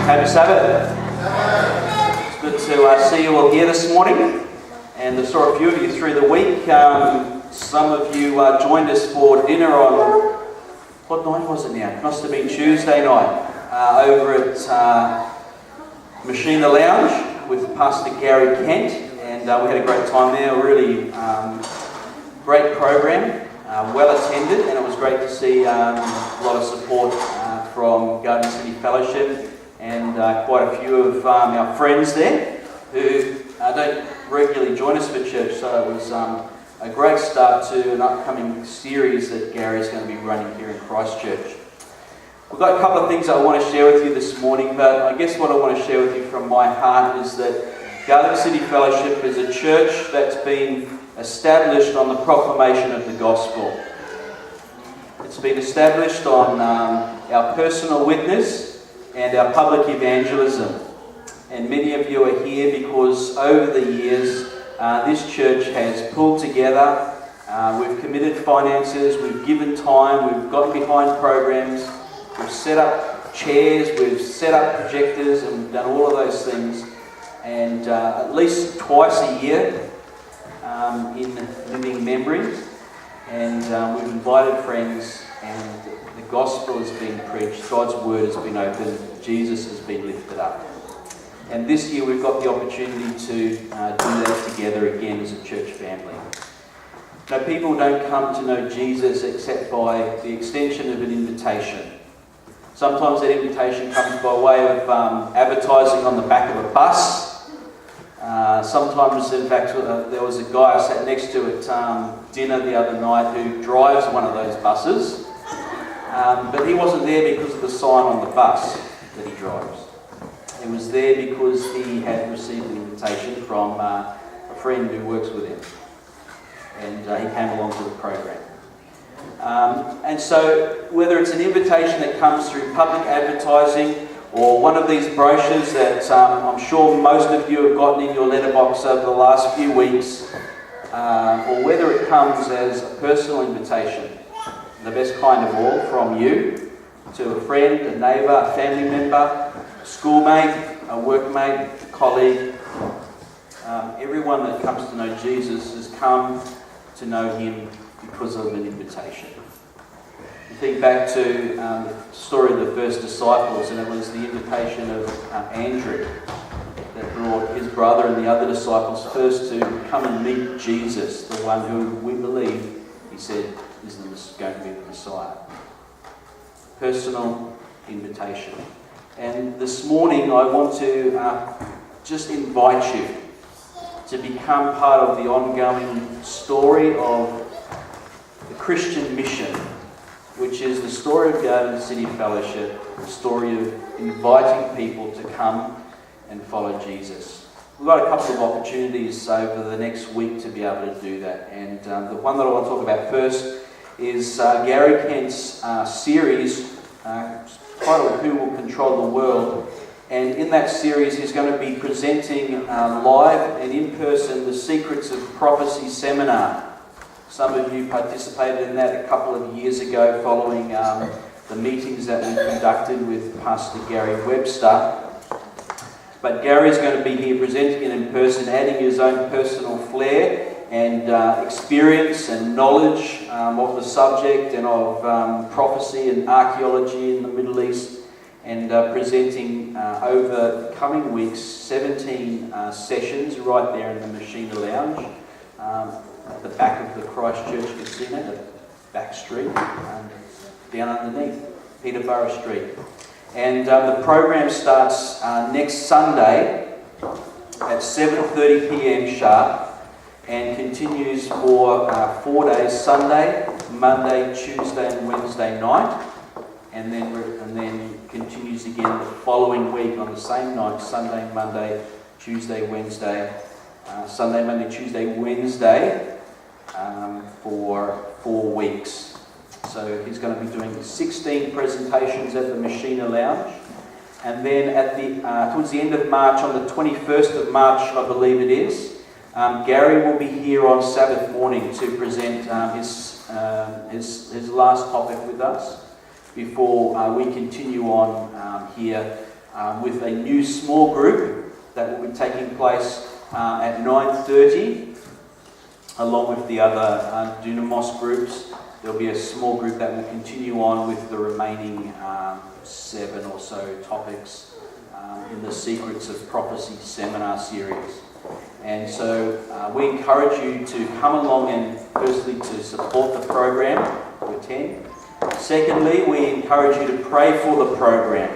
Happy Sabbath. It's good to see you all here this morning, and I saw a few of you through the week. Some of you joined us for dinner on, what night was it now? It must have been Tuesday night, over at Machina Lounge with Pastor Gary Kent, and we had a great time there. A really great program, well attended, and it was great to see a lot of support from Garden City Fellowship and quite a few of our friends there who don't regularly join us for church, so it was a great start to an upcoming series that Gary's going to be running here in Christchurch. We've got a couple of things I want to share with you this morning, but I guess what I want to share with you from my heart is that Garden City Fellowship is a church that's been established on the proclamation of the gospel. It's been established on our personal witness and our public evangelism. And many of you are here because over the years this church has pulled together, we've committed finances, we've given time, we've gotten behind programs, we've set up chairs, we've set up projectors, and we've done all of those things. And at least twice a year in living memory, and we've invited friends, and the gospel has been preached, God's word has been opened, Jesus has been lifted up. And this year we've got the opportunity to do that together again as a church family. Now, people don't come to know Jesus except by the extension of an invitation. Sometimes that invitation comes by way of advertising on the back of a bus. Sometimes, in fact, there was a guy I sat next to at dinner the other night who drives one of those buses, but he wasn't there because of the sign on the bus that he drives. He was there because he had received an invitation from a friend who works with him, and he came along to the program. And so, whether it's an invitation that comes through public advertising or one of these brochures that I'm sure most of you have gotten in your letterbox over the last few weeks, or whether it comes as a personal invitation, the best kind of all, from you to a friend, a neighbour, a family member, a schoolmate, a workmate, a colleague, everyone that comes to know Jesus has come to know him because of an invitation. You think back to the story of the first disciples, and it was the invitation of Andrew that brought his brother and the other disciples first to come and meet Jesus, the one who we believe, he said, is going to be the Messiah. Personal invitation. And this morning I want to just invite you to become part of the ongoing story of the Christian mission, which is the story of Garden City Fellowship, the story of inviting people to come and follow Jesus. We've got a couple of opportunities over the next week to be able to do that, and the one that I want to talk about first is Gary Kent's series titled Who Will Control the World, and in that series he's going to be presenting live and in person the Secrets of Prophecy seminar. Some of you participated in that a couple of years ago following the meetings that we conducted with Pastor Gary Webster. But Gary's going to be here presenting it in person, adding his own personal flair and experience and knowledge of the subject and of prophecy and archaeology in the Middle East, and presenting over the coming weeks 17 sessions right there in the Machina Lounge. At the back of the Christchurch Casino, the back street, down underneath Peterborough Street. And the program starts next Sunday at 7:30 p.m. sharp and continues for 4 days: Sunday, Monday, Tuesday, and Wednesday night, and then continues again the following week on the same night: Sunday, Monday, Tuesday, Wednesday, Sunday, Monday, Tuesday, Wednesday. For 4 weeks. So he's going to be doing 16 presentations at the Machina Lounge, and then at the towards the end of March, on the 21st of March, I believe it is, Gary will be here on Sabbath morning to present his last topic with us before we continue on here with a new small group that will be taking place at 9:30, along with the other Dunamos groups. There'll be a small group that will continue on with the remaining 7 or so topics in the Secrets of Prophecy seminar series. And so we encourage you to come along and firstly to support the program, to attend. Secondly, we encourage you to pray for the program.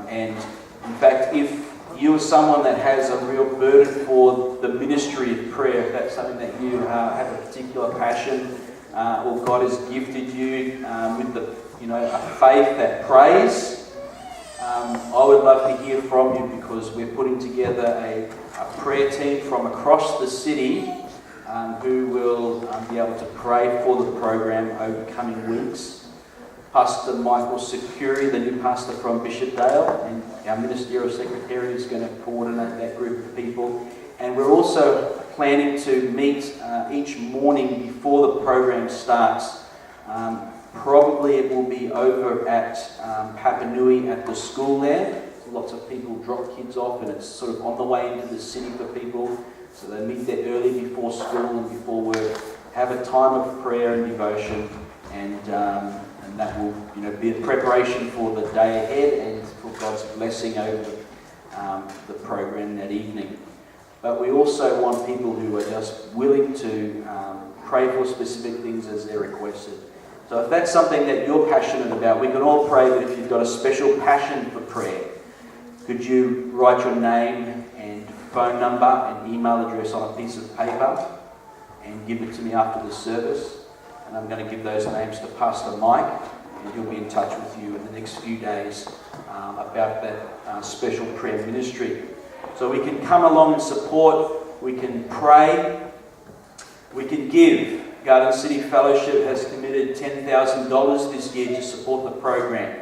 And in fact, if you are someone that has a real burden for the ministry of prayer, if that's something that you have a particular passion, or God has gifted you with a faith that prays, I would love to hear from you, because we're putting together a prayer team from across the city who will be able to pray for the program over coming weeks. Pastor Michael Securi, the new pastor from Bishopdale, and our ministerial secretary is going to coordinate that group of people. And we're also planning to meet each morning before the program starts. Probably it will be over at Papanui at the school there. Lots of people drop kids off, and it's sort of on the way into the city for people. So they meet there early before school and before work, have a time of prayer and devotion, and that will be a preparation for the day ahead and for God's blessing over the program that evening. But we also want people who are just willing to pray for specific things as they're requested. So if that's something that you're passionate about, we can all pray, but if you've got a special passion for prayer, could you write your name and phone number and email address on a piece of paper and give it to me after the service? And I'm going to give those names to Pastor Mike, and he'll be in touch with you in the next few days about that special prayer ministry. So we can come along and support, we can pray, we can give. Garden City Fellowship has committed $10,000 this year to support the program.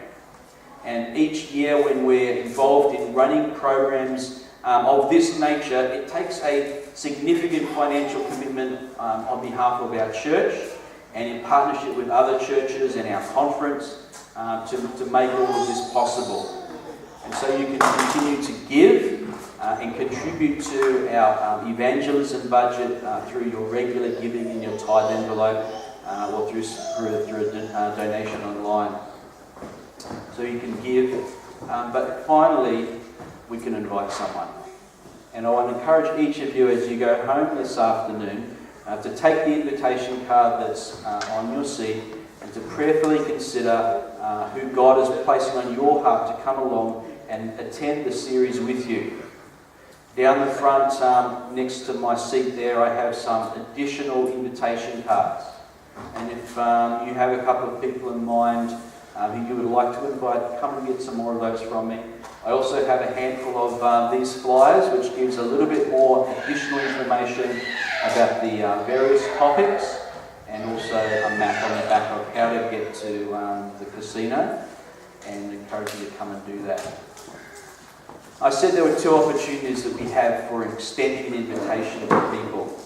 And each year when we're involved in running programs of this nature, it takes a significant financial commitment on behalf of our church and in partnership with other churches and our conference to make all of this possible. And so you can continue to give and contribute to our evangelism budget through your regular giving in your tithe envelope or through a donation online. So you can give, but finally we can invite someone. And I want to encourage each of you as you go home this afternoon to take the invitation card that's on your seat and to prayerfully consider who God is placing on your heart to come along and attend the series with you. Down the front, next to my seat there, I have some additional invitation cards. And if you have a couple of people in mind who you would like to invite, come and get some more of those from me. I also have a handful of these flyers, which gives a little bit more additional information about the various topics, and also a map on the back of how to get to the casino, and encourage you to come and do that. I said there were 2 opportunities that we have for extending an invitation to people.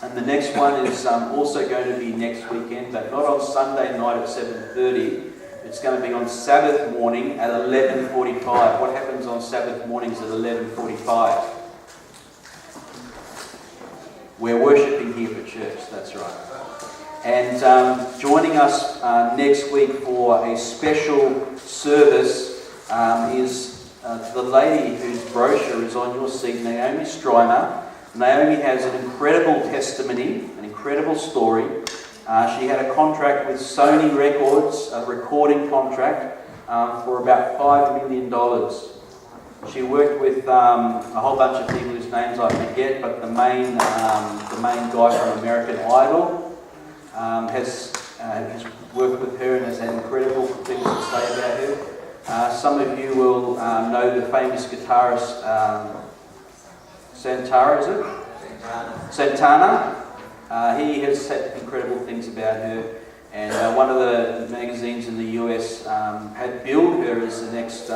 And the next one is also going to be next weekend, but not on Sunday night at 7:30. It's going to be on Sabbath morning at 11:45. What happens on Sabbath mornings at 11:45? We're worshipping here for church, that's right. And joining us next week for a special service is the lady whose brochure is on your seat, Naomi Stiemer. Naomi has an incredible testimony, an incredible story. She had a contract with Sony Records, a recording contract, for about $5 million. She worked with a whole bunch of people whose names I forget, but the main guy from American Idol has worked with her and has had incredible things to say about her. Some of you will know the famous guitarist Santana, is it? Santana. He has said incredible things about her, and one of the magazines in the US had billed her as the next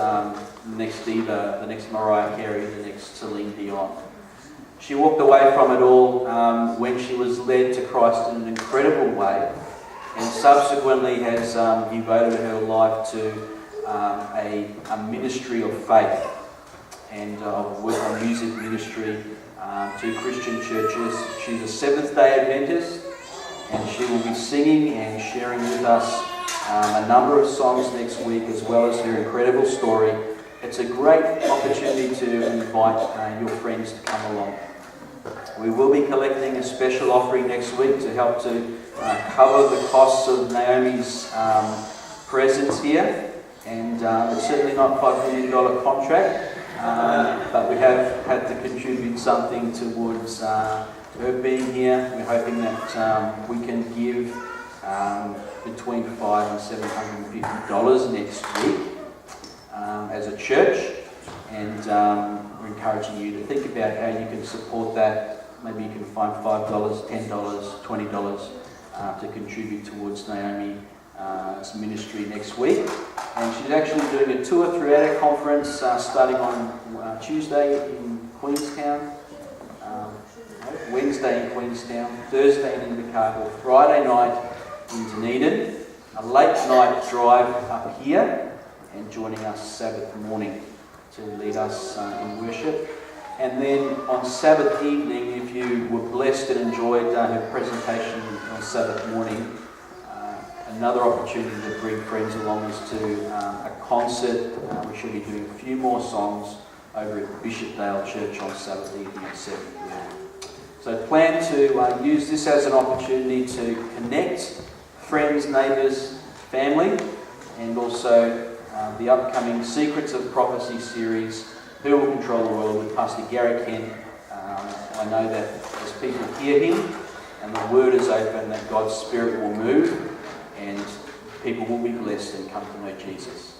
diva, the next Mariah Carey, the next Celine Dion. She walked away from it all when she was led to Christ in an incredible way, and subsequently has devoted her life to a ministry of faith and work on music ministry to Christian churches. She's a Seventh Day Adventist, and she will be singing and sharing with us a number of songs next week, as well as her incredible story. It's a great opportunity to invite your friends to come along. We will be collecting a special offering next week to help to cover the costs of Naomi's presence here, and it's certainly not a $5 million contract, but we have had to contribute something towards her being here. We're hoping that we can give between $500 and $750 next week as a church, and we're encouraging you to think about how you can support that. Maybe you can find $5, $10, $20 to contribute towards Naomi's ministry next week. And she's actually doing a tour throughout our conference, starting on Tuesday in Queenstown, Wednesday in Queenstown, Thursday in Newcastle, Friday night in Dunedin, a late night drive up here, and joining us Sabbath morning to lead us in worship. And then on Sabbath evening, if you were blessed and enjoyed her presentation on Sabbath morning, another opportunity to bring friends along is to a concert. We should be doing a few more songs over at Bishopdale Church on Sabbath evening at 7 p.m. So plan to use this as an opportunity to connect friends, neighbours, family, and also the upcoming Secrets of Prophecy series, Who Will Control the World, with Pastor Gary Kent. I know that as people hear him and the word is open, that God's Spirit will move and people will be blessed and come to know Jesus.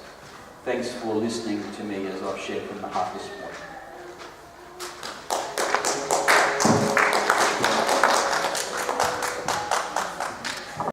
Thanks for listening to me as I've shared from the heart this morning.